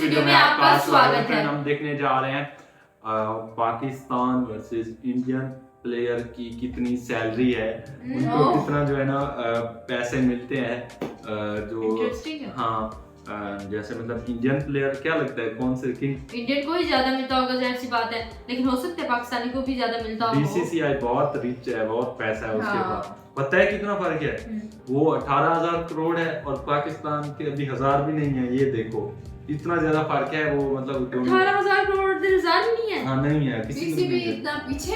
Video में आपका स्वागत है। हम देखने जा रहे हैं पाकिस्तान वर्सेस इंडियन प्लेयर की कितनी सैलरी है, उनको कितना जो है ना पैसे मिलते हैं। जो हाँ जैसे मतलब इंडियन प्लेयर क्या लगता है कौन से इंडियन को ही ज्यादा मिलता होगा, जाहिर सी बात है, लेकिन हो सकता है पाकिस्तानी को भी ज्यादा मिलता होगा। बीसीसीआई बहुत रिच है, बहुत पैसा है उसके पास। पता है कितना फर्क है? वो 18,000 करोड़ है और पाकिस्तान के अभी 1,000 भी नहीं है। ये देखो इतना ज्यादा फर्क है। वो मतलब 18,000 करोड़ नहीं है। हाँ नहीं है, पीसीबी इतना पीछे।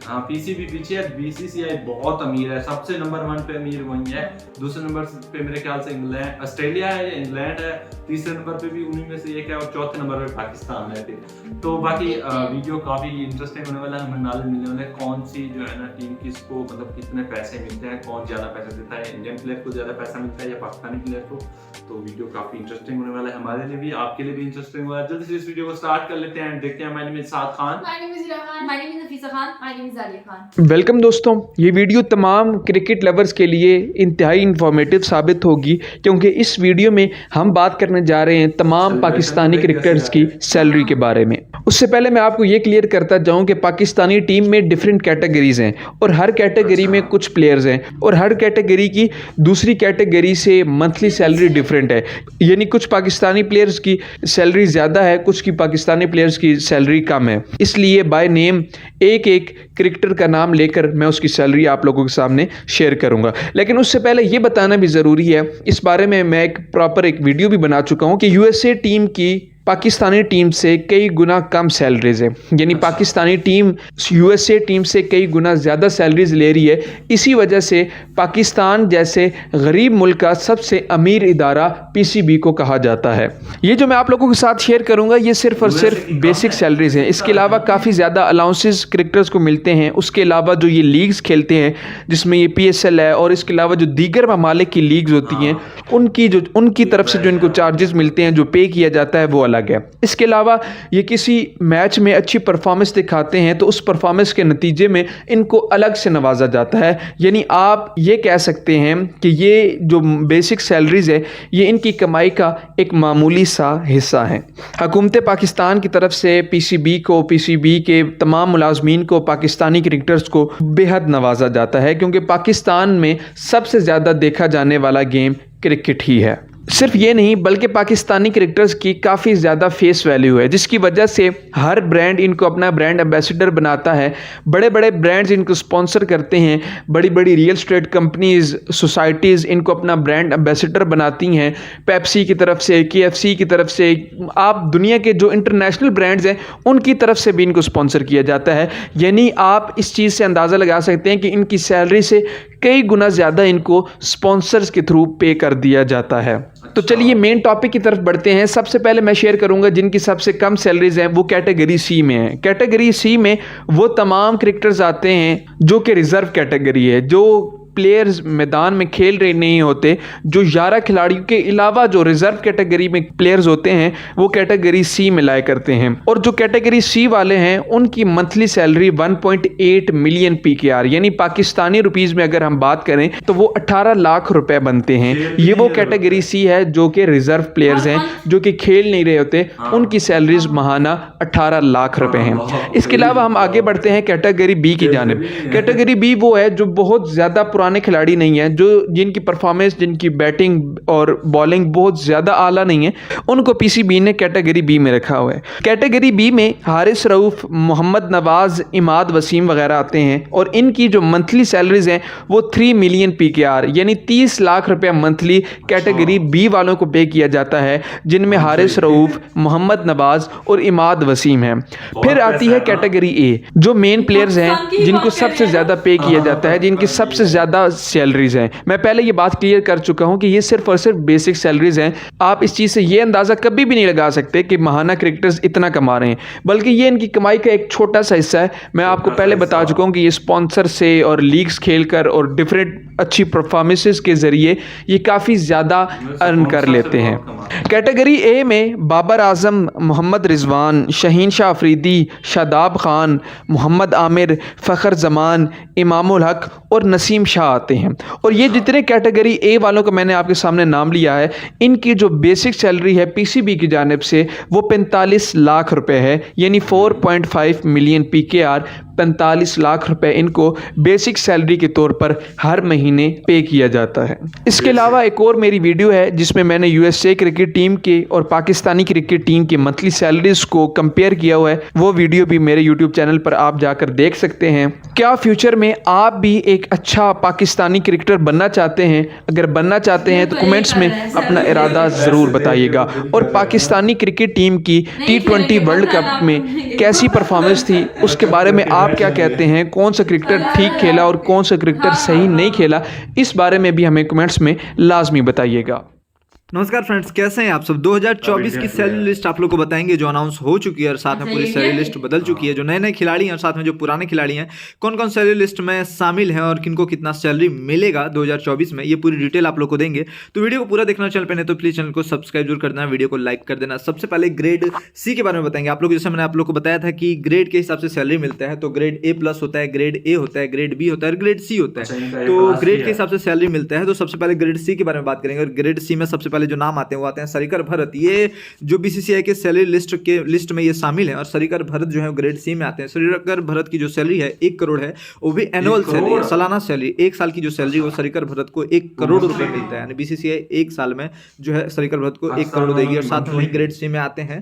हाँ पीसीबी पीछे है। बीसीसीआई बहुत अमीर है, सबसे नंबर 1 पे अमीर वही है। दूसरे नंबर पे मेरे ख्याल से इंग्लैंड ऑस्ट्रेलिया है या इंग्लैंड है। तीसरे नंबर पे भी उन्हीं में से एक है और चौथे नंबर पे पाकिस्तान है। फिर तो बाकी वीडियो काफी इंटरेस्टिंग होने वाला है। हमें नॉलेज मिलने वाला है कौन सी जो है ना टीम किसको मतलब कितने पैसे मिलते हैं, कौन ज्यादा पैसा देता है, इंडियन प्लेयर को ज्यादा पैसा मिलता है या पाकिस्तानी प्लेयर को। तो वीडियो काफी इंटरेस्टिंग होने वाला है, हमारे लिए भी आपके लिए भी इंटरेस्टिंग होगा। जल्दी से इस वीडियो को स्टार्ट कर लेते हैं। देखते हैं। My name is Saad Khan, my name is Ira Khan, my name is Nafisa Khan, my name is Alia Khan. Welcome दोस्तों, ये वीडियो तमाम क्रिकेट लवर्स के लिए इंतहाई इंफॉर्मेटिव साबित होगी क्योंकि इस वीडियो में हम बात करने जा रहे हैं तमाम पाकिस्तानी क्रिकेटर्स की सैलरी के बारे में। उससे पहले मैं आपको ये क्लियर करता जाऊं कि पाकिस्तानी टीम में डिफरेंट कैटेगरीज हैं और हर कैटेगरी में कुछ प्लेयर्स हैं और हर कैटेगरी की दूसरी कैटेगरी से मंथली सैलरी डिफरेंट है। यानी कुछ पाकिस्तानी प्लेयर्स की सैलरी ज़्यादा है, कुछ की पाकिस्तानी प्लेयर्स की सैलरी कम है। इसलिए बाय नेम एक एक क्रिकेटर का नाम लेकर मैं उसकी सैलरी आप लोगों के सामने शेयर करूंगा। लेकिन उससे पहले ये बताना भी ज़रूरी है, इस बारे में मैं एक प्रॉपर एक वीडियो भी बना चुका हूं कि यूएसए टीम की पाकिस्तानी टीम से कई गुना कम सैलरीज है। यानी पाकिस्तानी टीम यूएसए टीम से कई गुना ज़्यादा सैलरीज ले रही है। इसी वजह से पाकिस्तान जैसे गरीब मुल्क का सबसे अमीर इदारा पीसीबी को कहा जाता है। ये जो मैं आप लोगों के साथ शेयर करूंगा ये सिर्फ और सिर्फ बेसिक सैलरीज हैं। इसके अलावा काफ़ी ज़्यादा अलाउंसेस क्रिकेटर्स को मिलते हैं। उसके अलावा जो ये लीग्स खेलते हैं जिसमें ये PSL है और इसके अलावा जो दीगर ममालिक की लीग्स होती हैं उनकी तरफ से जो इनको चार्जेस मिलते हैं, जो पे किया जाता है, वो अलग है। इसके अलावा ये किसी मैच में अच्छी परफॉर्मेंस दिखाते हैं तो उस परफॉर्मेंस के नतीजे में इनको अलग से नवाजा जाता है। यानी आप ये कह सकते हैं कि ये जो बेसिक सैलरीज है ये इनकी कमाई का एक मामूली सा हिस्सा है। हुकूमत पाकिस्तान की तरफ से पीसीबी के तमाम मुलाजमीन को, पाकिस्तानी क्रिकेटर्स को बेहद नवाजा जाता है क्योंकि पाकिस्तान में सबसे ज़्यादा देखा जाने वाला गेम क्रिकेट ही है। सिर्फ ये नहीं बल्कि पाकिस्तानी क्रिकेटर्स की काफ़ी ज़्यादा फेस वैल्यू है जिसकी वजह से हर ब्रांड इनको अपना ब्रांड एम्बेसडर बनाता है। बड़े बड़े ब्रांड्स इनको स्पॉन्सर करते हैं। बड़ी बड़ी रियल एस्टेट कंपनीज, सोसाइटीज़ इनको अपना ब्रांड एम्बेसडर बनाती हैं। पेप्सी की तरफ से, KFC की तरफ से, आप दुनिया के जो इंटरनेशनल ब्रांड्स हैं उनकी तरफ से भी इनको स्पॉन्सर किया जाता है। यानी आप इस चीज़ से अंदाज़ा लगा सकते हैं कि इनकी सैलरी से कई गुना ज़्यादा इनको स्पॉन्सर्स के थ्रू पे कर दिया जाता है। तो चलिए मेन टॉपिक की तरफ बढ़ते हैं। सबसे पहले मैं शेयर करूंगा जिनकी सबसे कम सैलरीज हैं वो कैटेगरी C में है। कैटेगरी C में वो तमाम क्रिकेटर्स आते हैं जो कि रिजर्व कैटेगरी है, जो प्लेयर्स मैदान में खेल रहे नहीं होते, जो 11 खिलाड़ियों के अलावा जो रिजर्व कैटेगरी में प्लेयर्स होते हैं वो कैटेगरी C में लाया करते हैं। और जो कैटेगरी C वाले हैं उनकी मंथली सैलरी 1.8 मिलियन PKR यानी पाकिस्तानी रुपीस में अगर हम बात करें तो वो 18 लाख रुपए बनते हैं। ये वो कैटेगरी C है जो कि रिजर्व प्लेयर्स हैं, जो कि खेल नहीं रहे होते, उनकी सैलरीज महाना 18 लाख रुपए हैं। इसके अलावा हम आगे बढ़ते हैं कैटेगरी B की जानिब। कैटेगरी B वो है जो बहुत ज़्यादा पुराने खिलाड़ी नहीं है, जो जिनकी परफॉर्मेंस, जिनकी बैटिंग और बॉलिंग बहुत ज़्यादा आला नहीं है, उनको पीसीबी ने कैटेगरी B में रखा हुआ है। कैटेगरी B में हारिस रऊफ, मोहम्मद नवाज, इमाद वसीम वगैरह आते हैं और इनकी जो मंथली सैलरीज हैं वो 3 मिलियन PKR यानी 30 लाख रुपया मंथली कैटेगरी B वालों को पे किया जाता है, जिनमें हारिस रऊफ, मोहम्मद नवाज और इमाद वसीम हैं। फिर आती है कैटेगरी A जो मेन प्लेयर्स हैं जिनको सबसे ज़्यादा पे किया जाता है, जिनकी सबसे ज़्यादा सैलरीज हैं। मैं पहले ये बात क्लियर कर चुका हूं कि ये सिर्फ और सिर्फ बेसिक सैलरीज हैं। आप इस चीज़ से ये अंदाज़ा कभी भी नहीं लगा सकते कि महाना क्रिकेटर्स इतना कमा रहे हैं, बल्कि ये इनकी कमाई का एक छोटा सा हिस्सा है। मैं आपको पहले बता चुका हूं कि ये स्पॉन्सर से और लीग्स खेलकर और डिफरेंट अच्छी परफॉर्मेंसेस के ज़रिए ये काफ़ी ज़्यादा अर्न कर लेते हैं। कैटेगरी A में बाबर आजम, मोहम्मद रिजवान, शहीन शाह अफरीदी, शादाब खान, मोहम्मद आमिर, फ़खर जमान, इमामुल हक और नसीम अच्छा आते हैं। और ये जितने कैटेगरी ए वालों का मैंने आपके सामने नाम लिया है, इनकी जो बेसिक सैलरी है पीसीबी की जानिब से वो 45 लाख रुपए है, यानी 4.5 मिलियन PKR, 45 लाख रुपए इनको बेसिक सैलरी के तौर पर हर महीने पे किया जाता है। इसके अलावा एक और मेरी वीडियो है जिसमें मैंने USA क्रिकेट टीम के और पाकिस्तानी क्रिकेट टीम के मंथली सैलरीज को कंपेयर किया हुआ है, वो वीडियो भी मेरे YouTube चैनल पर आप जाकर देख सकते हैं। क्या फ्यूचर में आप भी एक अच्छा पाकिस्तानी क्रिकेटर बनना चाहते हैं? अगर बनना चाहते हैं तो कमेंट्स में अपना इरादा ज़रूर बताइएगा। और पाकिस्तानी क्रिकेट टीम की T20 वर्ल्ड कप में कैसी परफॉर्मेंस थी उसके बारे में आप क्या कहते हैं? कौन सा क्रिकेटर ठीक खेला और कौन सा क्रिकेटर सही नहीं खेला, इस बारे में भी हमें कमेंट्स में लाजमी बताइएगा। नमस्कार फ्रेंड्स, कैसे हैं आप सब। 2024 की सैलरी लिस्ट आप लोग को बताएंगे जो अनाउंस हो चुकी है और साथ में पूरी सैलरी लिस्ट बदल चुकी है। जो नए नए खिलाड़ी हैं और साथ में जो पुराने खिलाड़ी हैं, कौन कौन सैलरी लिस्ट में शामिल हैं और किनको कितना सैलरी मिलेगा 2024 में, ये पूरी डिटेल आप लोग को देंगे। तो वीडियो को पूरा देखना, चैनल पे नहीं तो प्लीज चैनल को सब्सक्राइब जरूर कर देना, वीडियो को लाइक कर देना। सबसे पहले ग्रेड सी के बारे में बताएंगे आप लोग। जैसे मैंने आप लोग को बताया था कि ग्रेड के हिसाब से सैलरी मिलता है, तो ग्रेड A+ होता है, ग्रेड A होता है, ग्रेड B होता है और ग्रेड C होता है। तो ग्रेड के हिसाब से सैलरी मिलता है। तो सबसे पहले ग्रेड C के बारे में बात करेंगे। और ग्रेड C में सबसे पहले जो नाम आते हैं वो सरिकर भरत। ये जो BCCI के सैलरी लिस्ट में ये शामिल है और सरिकर भरत जो है ग्रेड C में आते हैं। सरिकर भरत की जो सैलरी है 1 करोड़ है, वो भी एनुअल सैलरी, सालाना सैलरी। 1 साल की जो सैलरी वो सरिकर भरत को 1 करोड़ रुपए मिलता है। यानी BCCI 1 साल में जो है सरिकर भरत को 1 करोड़ देगी। और साथ में वही ग्रेड C में आते हैं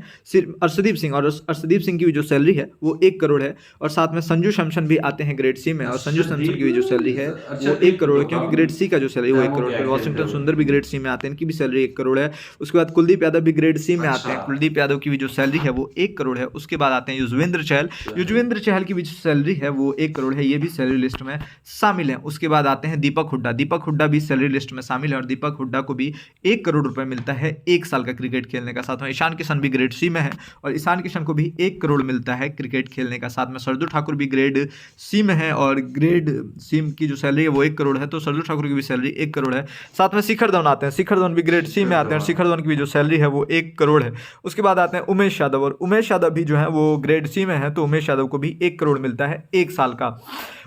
अर्शदीप सिंह, और अर्शदीप सिंह की जो सैलरी है वो 1 करोड़ है। और साथ में संजू सैमसन भी आते हैं ग्रेड C में, और संजू सैमसन की जो सैलरी है वो 1 करोड़ है, क्योंकि ग्रेड C का जो सैलरी वो 1 करोड़ है। वॉशिंगटन सुंदर भी ग्रेड C में आते हैं, इनकी भी सैलरी 1 करोड़ है। उसके बाद कुलदीप यादव भी ग्रेड C में आते हैं, कुलदीप यादव की भी जो सैलरी है वो 1 करोड़ है। उसके बाद आते हैं युजवेंद्र चहल, युजवेंद्र चहल की भी जो सैलरी है वो 1 करोड़ है, ये भी सैलरी लिस्ट में शामिल है। उसके बाद आते हैं दीपक हुड्डा, दीपक हुड्डा भी सैलरी लिस्ट में शामिल है और दीपक हुड्डा को भी 1 करोड़ रुपए मिलता है 1 साल का क्रिकेट खेलने का। साथ में ईशान किशन भी ग्रेड C में है और ईशान किशन को भी 1 करोड़ मिलता है क्रिकेट खेलने का। साथ में सरदू ठाकुर भी ग्रेड C में है और ग्रेड C की जो सैलरी है वो 1 करोड़ है, तो सरदू ठाकुर की भी सैलरी 1 करोड़ है। साथ में शिखर धवन आते हैं, शिखर धवन भी ग्रेड C में आते हैं और शिखर धवन की भी जो सैलरी है वो 1 करोड़ है। उसके बाद आते हैं उमेश यादव, और उमेश यादव भी जो है वो ग्रेड C में है, तो उमेश यादव को भी 1 करोड़ मिलता है 1 साल का।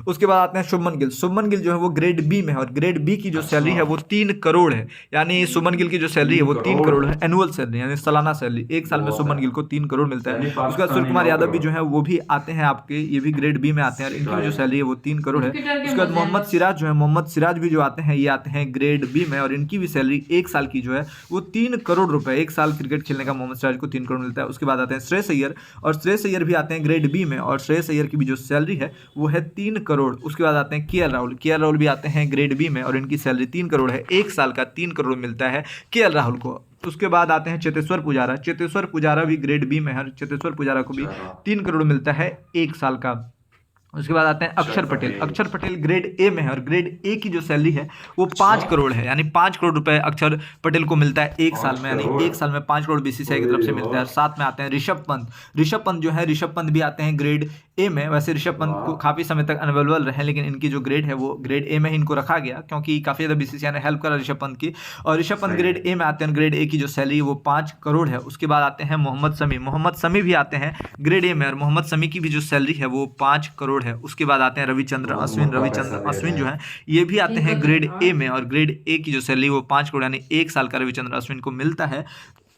उसके बाद आते हैं शुभमन गिल, शुभमन गिल जो है वो ग्रेड B में है और ग्रेड B की जो सैलरी है वो 3 करोड़ है। यानी शुभमन गिल की जो सैलरी है वो 3 करोड़ है, एनुअल सैलरी यानी सालाना सैलरी। 1 साल में शुभमन गिल को 3 करोड़ मिलता है। उसके बाद सूर्य कुमार यादव भी जो है वो भी आते हैं आपके, ये भी ग्रेड B में आते हैं और इनकी जो सैलरी है वो 3 करोड़ है। उसके बाद मोहम्मद सिराज जो है, मोहम्मद सिराज भी जो आते हैं ये आते हैं ग्रेड B में और इनकी भी सैलरी 1 साल की जो है वो 3 करोड़ रुपए। 1 साल क्रिकेट खेलने का मोहम्मद सिराज को 3 करोड़ मिलता है। उसके बाद आते हैं श्रेयस अय्यर, और श्रेयस अय्यर भी आते हैं ग्रेड B में और श्रेयस अय्यर की भी जो सैलरी है वो है 3 करोड़। उसके बाद आते हैं KL राहुल, KL राहुल भी आते हैं ग्रेड B में और इनकी सैलरी 3 करोड़ है, 1 साल का 3 करोड़ मिलता है KL राहुल को। उसके बाद आते हैं चेतेश्वर पुजारा, चेतेश्वर पुजारा भी ग्रेड B में है, चेतेश्वर पुजारा को भी 3 करोड़ मिलता है 1 साल का। उसके बाद आते हैं अक्षर पटेल, अक्षर पटेल ग्रेड A में है और ग्रेड A की जो सैलरी है वो 5 करोड़ है, यानी 5 करोड़ रुपए अक्षर पटेल को मिलता है 1 साल में, यानी 1 साल में 5 करोड़ BCCI की तरफ से मिलता है। साथ में आते हैं ऋषभ पंत, ऋषभ पंत जो है, ऋषभ पंत भी आते हैं ग्रेड A में। वैसे ऋषभ पंत को काफ़ी समय तक अनअवेलेबल रहे, लेकिन इनकी जो ग्रेड है वो ग्रेड A में ही इनको रखा गया, क्योंकि काफ़ी ज़्यादा BCCI ने हेल्प करा ऋषभ पंत की। और ऋषभ पंत ग्रेड A में आते हैं, ग्रेड A की जो सैलरी है वो 5 करोड़ है। उसके बाद आते हैं मोहम्मद शमी, मोहम्मद शमी भी आते हैं ग्रेड A में और मोहम्मद शमी की भी जो सैलरी है वो 5 करोड़ है। उसके बाद आते हैं रविचंद्र अश्विन, रविचंद्र अश्विन जो है ये भी आते हैं ग्रेड A में और ग्रेड A की जो सैलरी वो 5 करोड़, यानी 1 साल का रविचंद्र अश्विन को मिलता है।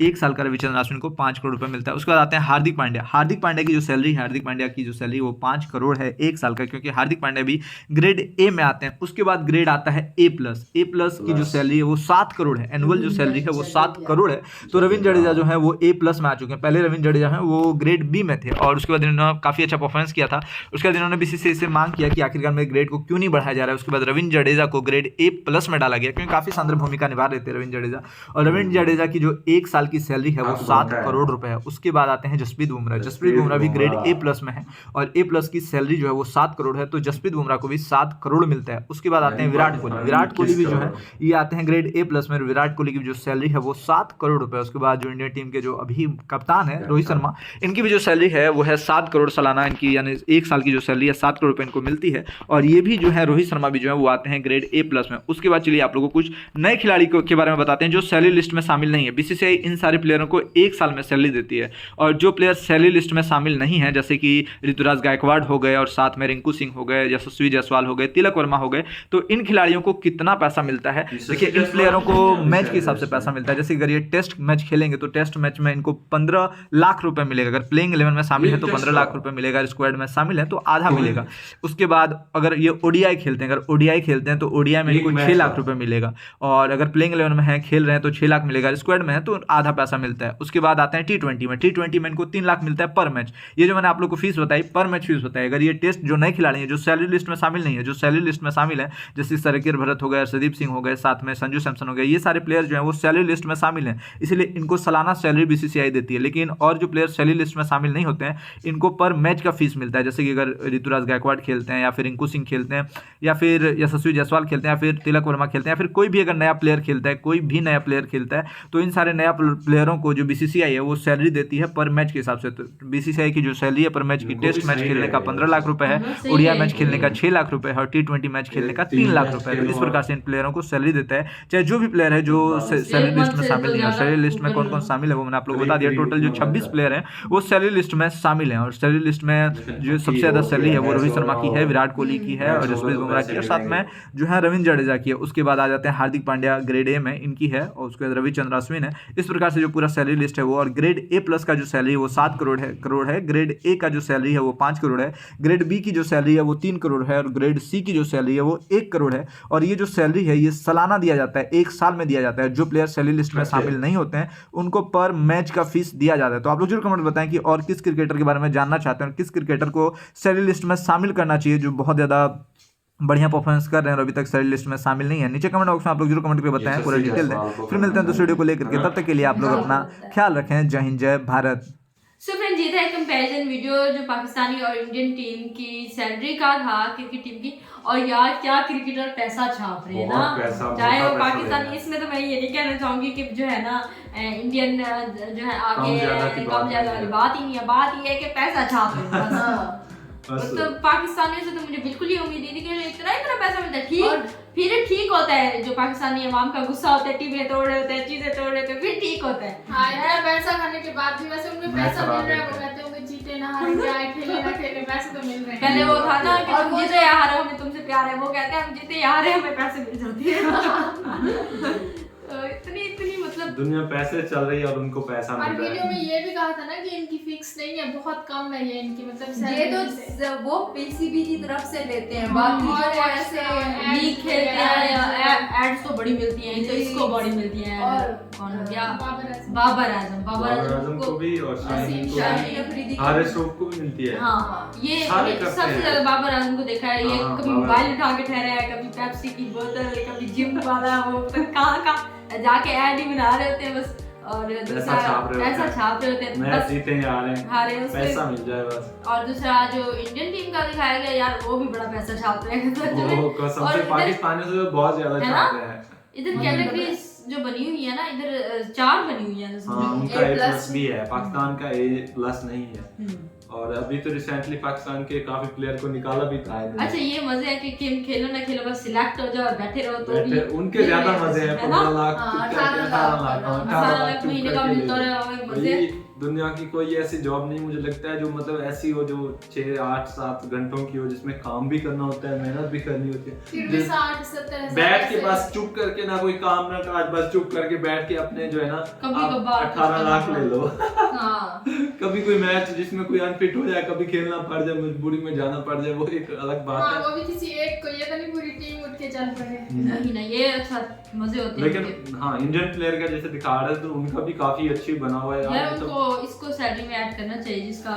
1 साल का रविचंद्र अश्विन को 5 करोड़ रुपए मिलता है। उसके बाद आते हैं हार्दिक पांड्या, हार्दिक पांड्या की जो सैलरी है, हार्दिक पांड्या की जो सैलरी वो 5 करोड़ है 1 साल का, क्योंकि हार्दिक पांड्या भी ग्रेड A में आते हैं। उसके बाद ग्रेड आता है A+, A+ की जो सैलरी है वो 7 करोड़ है, एनुअल जो सैलरी है वो 7 करोड़ है। तो रविंद्र जडेजा जो है वो A+ में आ चुके हैं। पहले रविंद्र जडेजा है वो ग्रेड B में थे और उसके बाद इन्होंने काफ़ी अच्छा परफॉर्मेंस किया था। उसके बाद इन्होंने BCCI से मांग किया कि आखिरकार मेरे ग्रेड को क्यों नहीं बढ़ाया जा रहा है। उसके बाद रविंद्र जडेजा को ग्रेड A+ में डाला गया, क्योंकि काफ़ी शानदार भूमिका निभा रहे थे रविंद्र जडेजा। और रविंद्र जडेजा की जो 1 साल की सैलरी है वो 7 करोड़ रुपए है। उसके बाद आते हैं जसप्रीत बुमराह, जसप्रीत बुमराह भी ग्रेड A+ में है और A+ की सैलरी जो है वो 7 करोड़ है, तो जसप्रीत बुमराह को भी 7 करोड़ मिलता है। उसके बाद आते हैं विराट कोहली, विराट कोहली भी जो है ये आते हैं ग्रेड A+ में, विराट कोहली की जो सैलरी है वो 7 करोड़ रुपए। उसके बाद जो इंडियन टीम के जो अभी कप्तान है रोहित शर्मा, इनकी भी जो सैलरी है वो है 7 करोड़ सालाना, इनकी यानी 1 साल की जो सैलरी है 7 करोड़ रुपए इनको मिलती है। और ये भी जो है रोहित शर्मा भी जो है वो आते हैं ग्रेड A+ में। उसके बाद चलिए आप लोगों को कुछ नए खिलाड़ी के बारे में बताते हैं जो सैलरी लिस्ट में शामिल नहीं है। BCCI इन सारे प्लेयरों को 1 साल में सैलरी देती है। और जो प्लेयर सैलरी लिस्ट में शामिल नहीं है, जैसे कि ऋतुराज गायकवाड़ हो गए और साथ में रिंकू सिंह हो गए, यशस्वी जायसवाल हो गए, तिलक वर्मा हो गए, तो इन खिलाड़ियों को कितना पैसा मिलता है? देखिए, इन प्लेयरों को मैच के हिसाब से पैसा मिलता है। जैसे अगर ये टेस्ट मैच खेलेंगे तो टेस्ट मैच में इनको 15 लाख रुपए मिलेगा। अगर प्लेइंग 11 में शामिल है तो 15 लाख रुपए मिलेगा, स्क्वाड में शामिल है तो आधा मिलेगा। उसके बाद अगर ये ओडीआई खेलते हैं, अगर ओडीआई खेलते हैं तो ओडीआई में इनको 6 लाख रुपए मिलेगा। और अगर प्लेइंग 11 में है, खेल रहे हैं तो 6 लाख मिलेगा, स्क्वाड में है तो आधा पैसा मिलता है। उसके बाद आते हैं T20 में। T20 में इनको 3 लाख मिलता है पर मैच। ये जो मैंने आप लोग को फीस बताई, पर मैच फीस बताई। अगर ये टेस्ट जो नए खिलाड़ी हैं, जो सैलरी लिस्ट में शामिल नहीं है, जो सैलरी लिस्ट में शामिल है, जैसे सरकीर भरत हो गए, अर्शदीप सिंह हो गए, साथ में संजू सैमसन हो गए, ये सारे प्लेयर जो हैं वो सैलरी लिस्ट में शामिल हैं, इसलिए इनको सालाना सैलरी बीसीसीआई देती है। लेकिन और जो प्लेयर सैलरी लिस्ट में शामिल नहीं होते हैं, इनको पर मैच का फीस मिलता है। जैसे कि अगर ऋतुराज गायकवाड़ खेलते हैं, या फिर रिंकू सिंह खेलते हैं, या फिर यशस्वी जायसवाल खेलते हैं, या फिर तिलक वर्मा खेलते हैं, या फिर कोई भी अगर नया प्लेयर खेलता है, कोई भी नया प्लेयर खेलता है, तो इन सारे नया प्लेयरों को जो बीसीसीआई है वो सैलरी देती है पर मैच के हिसाब से। तो बीसीसीआई की जो सैलरी है पर मैच की, टेस्ट मैच खेलने का 15 लाख रुपए है, ओडीआई मैच खेलने का 6 लाख रुपए है, और T20 मैच खेलने का 3 लाख रुपए है। तो इस प्रकार से इन प्लेयरों को सैलरी देता है, चाहे जो भी प्लेयर है जो सैलरी लिस्ट में शामिल नहीं है। सैलरी लिस्ट में कौन कौन शामिल है वो मैंने आप लोग को बता दिया। टोटल जो 26 प्लेयर हैं वो सैलरी लिस्ट में शामिल हैं। और सैलरी लिस्ट में जो सबसे ज़्यादा सैलरी है वो रोहित शर्मा की है, विराट कोहली की है, और जसप्रीत बुमराह की है, और साथ में जो है रविंद्र जडेजा की है। उसके बाद आ जाते हैं हार्दिक पांड्या, ग्रेड ए में इनकी है, और उसके बाद रविचंद्रन अश्विन है। इस प्रकार से जो पूरा सैलरी लिस्ट है वो, और ग्रेड ए प्लस का जो सैलरी है वो 7 करोड़ है, ग्रेड ए का जो सैलरी है वो 5 करोड़ है, ग्रेड बी की जो सैलरी है वो 3 करोड़ है, और ग्रेड सी की जो सैलरी है वो 1 करोड़ है। और ये जो सैलरी है ये सालाना दिया जाता है, 1 साल में दिया जाता है। जो प्लेयर सैलरी लिस्ट में शामिल नहीं होते हैं उनको पर मैच का फीस दिया जाता है। तो आप लोग जरूर कमेंट बताएं कि और किस क्रिकेटर के बारे में जानना चाहते हैं, और किस क्रिकेटर को सैलरी लिस्ट में शामिल करना चाहिए जो बहुत ज़्यादा बढ़िया परफॉर्मेंस कर रहे हैं और अभी तक सैलरी लिस्ट में शामिल नहीं है। नीचे कमेंट बॉक्स में आप लोग जरूर कमेंट करके बताएं, पूरा डिटेल दें। फिर मिलते हैं दूसरे वीडियो को लेकर के, तब तक के लिए आप लोग अपना ख्याल रखें। जय हिंद, जय भारत। सो फ्रेंड्स, ये था एक कंपैरिजन वीडियो जो पाकिस्तानी और इंडियन टीम की सैलरी का था, क्रिकेट टीम की। और यार क्या क्रिकेटर पैसा छाप रहे हैं ना, चाहे वो पाकिस्तानी। इसमें तो मैं ये नहीं कहना चाहूंगी कि जो है ना इंडियन जो है आगे कम ज्यादा वाली बात ही नहीं है। बात ये है कि पैसा छाप रहे हैं। तो पाकिस्तानियों से तो मुझे बिल्कुल ही उम्मीद नहीं थी कि इतना पैसा मिलता है। फिर ठीक होता है, जो पाकिस्तानी अवाम का गुस्सा होता है, टीमें तोड़ रहे होते हैं, चीजें तोड़ रहे होते हैं, फिर ठीक होता है। हाँ, इतना पैसा खाने के बाद भी वैसे उन्हें पैसा मिल रहा है। वो कहते होंगे जीते ना हारे, जाए खेले ना खेले, पैसे तो मिल रहे हैं। पहले वो था ना कि तुम जीते या हारे हमें तुमसे प्यार है, वो कहते हैं हम जीते या हारे हमें पैसे मिल जाते हैं। इतनी मतलब दुनिया पैसे चल रही है और उनको पैसा मिल रहा है। और वीडियो में ये भी कहा था ना कि इनकी फिक्स नहीं है, बहुत कम है ये इनकी, मतलब ये तो वो पीसीबी की तरफ से लेते हैं, बाकी जो ऐसे लीग खेलते हैं या एड्स तो बड़ी मिलती हैं, तो इसको बड़ी मिलती हैं। और कौन हो गया, बाबर आजम को भी, और शाहीन अफरीदी हारिस रऊफ को भी मिलती है। हाँ, ये सबसे ज्यादा बाबर आजम को देखा है। ये कभी मोबाइल उठा के ठहरा है, कभी पेप्सी की बोतल, कभी जिम वाला, वो कहाँ जाके ऐड ही बना रहे होते हैं बस। और दूसरा पैसा छाप रहे होते हैं, मैच जीते हैं हारे पैसा मिल जाए बस। और दूसरा जो इंडियन टीम का दिखाया गया यार, वो भी बड़ा पैसा छाप रहे हैं। और पाकिस्तानी से बहुत ज्यादा छाप रहे हैं। इधर कैटेगरीज जो बनी हुई है ना, इधर 4 बनी हुई है। उनका A+ भी है, पाकिस्तान का A+ नहीं है। और अभी तो रिसेंटली पाकिस्तान के काफी प्लेयर को निकाला भी था। अच्छा, ये मजे है कि खेलो ना खेलो बस सिलेक्ट हो जाओ और बैठे रहो, तो भी उनके ज्यादा मजे हैं। 15 लाख 18 लाख महीने का मिलता है मजे। दुनिया की कोई ऐसी जॉब नहीं मुझे लगता है जो मतलब ऐसी हो जो 6, 8, 7 घंटों की हो, जिसमें काम भी करना होता है, मेहनत भी करनी होती है। 60-70 बैठ के बस चुप करके ना कोई काम ना काज, बस चुप करके बैठ के अपने जो है ना 18 लाख ले लो। कभी कोई मैच जिसमें कोई अनफिट हो जाए, कभी खेलना पड़ जाए, मजबूरी में जाना पड़ जाए, वो एक अलग बात है। वो भी किसी एक को, ये तो नहीं पूरी टीम उठ के चल पड़े। नहीं, ये अच्छा मजे होते हैं। लेकिन हाँ, इंडियन प्लेयर का जैसे दिखा रहे हैं तो उनका भी काफी अच्छी बना हुआ है यार। उनको इसको सैलरी में ऐड करना चाहिए, जिसका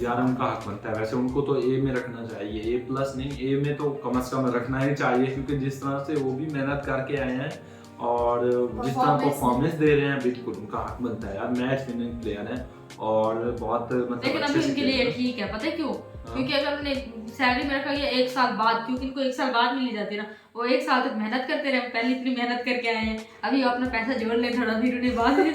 यार उनका हक बनता है। वैसे उनको तो A में रखना चाहिए, A+ नहीं, A में तो कम से कम रखना ही चाहिए, क्योंकि जिस तरह से वो भी मेहनत करके आए हैं और जिस तरह परफॉर्मेंस दे रहे हैं, बिल्कुल उनका हक बनता है यार। मैच विनिंग प्लेयर है और बहुत मतलब लेकिन अभी उनके लिए ठीक है, पता है क्यों? क्योंकि अगर उन्हें सैलरी में रखा गया 1 साल बाद, क्योंकि इनको 1 साल बाद मिली जाती है ना, वो 1 साल तक मेहनत करते रहे, पहले इतनी मेहनत करके आए हैं, अभी वो अपना पैसा जोड़ ले थोड़ा, फिर उन्हें बाद में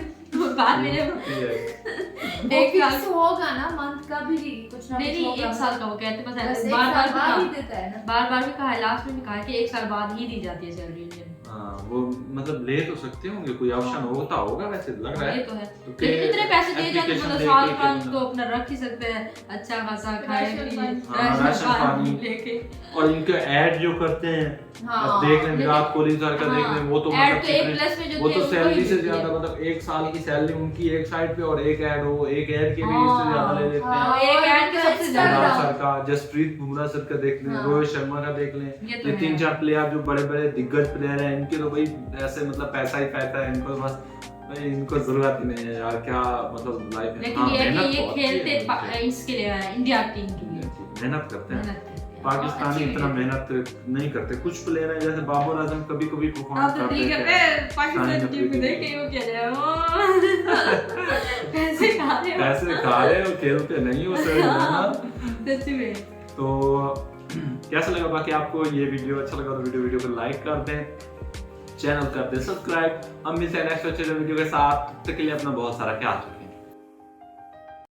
एक फिक्स होगा ना मंथ का भी कुछ ना कुछ नहीं होगा। 1 साल का वो कहते बस बस एक बार साल बार बाद ही देता है ना। बार भी कहा है, लास्ट में भी कहा है कि 1 साल बाद ही दी जाती है सैलरी इंडियन। हाँ, वो मतलब ले तो सकते होंगे, कोई ऑप्शन होता होगा वैसे लग रहा है। ये तो है, क्योंकि लेकिन इतने पैसे दिए जाते हैं application मतलब लेके साल के भर ना। तो अपना रख ही सकते हैं, अच्छा खासा खाए राशन पिए, पानी। राशन पानी। लेके। और इनके ऐड जो करते हैं, हाँ, अब देख रहे हैं लेकिन- विराट कोहली सर का देख रहे हैं, वो तो ऐड मतलब तो एक प्लस में जो वो थे, तो उनको सैलरी ही से देते ज्यादा हैं। मतलब 1 साल की सैलरी उनकी एक साइड पे और एक ऐड हो, एक ऐड के भी इससे ज्यादा ले लेते हाँ, हैं। एक ऐड के सबसे ज्यादा। विराट सर का, जसप्रीत बुमराह सर का देख लें, हाँ। रोहित शर्मा का देख लें, ये तो ये है। 3-4 प्लेयर जो बड़े बड़े दिग्गज प्लेयर हैं, इनके तो भाई ऐसे मतलब पैसा ही पैसा है इनको, बस भाई इनको जरूरत ही नहीं है यार, क्या मतलब लाइफ है। लेकिन हाँ, ये है मेहनत कि ये तो आती है खेलते इनसे। इसके लिए है, इंडिया टीम के लिए मेहनत करते हैं। मेहनत करते हैं। पाकिस्तानी अच्छी इतना है। मेहनत नहीं करते, कुछ प्लेयर हैं जैसे बाबर आजम कभी कभी परफॉर्म आप तो नहीं करते करते हैं। पाकिस्तान टीम को देख के वो कह रहे हो पैसे खा रहे हो, पैसे खा रहे हो, खेलते नहीं हो सही है ना। सच में। तो कैसा लगा, बाकी आपको ये वीडियो अच्छा लगा तो वीडियो को लाइक कर दें, चैनल कर दें सब्सक्राइब। हम मिलते हैं नेक्स्ट अच्छे वीडियो के साथ, तब तक के लिए अपना बहुत सारा ख्याल रखें।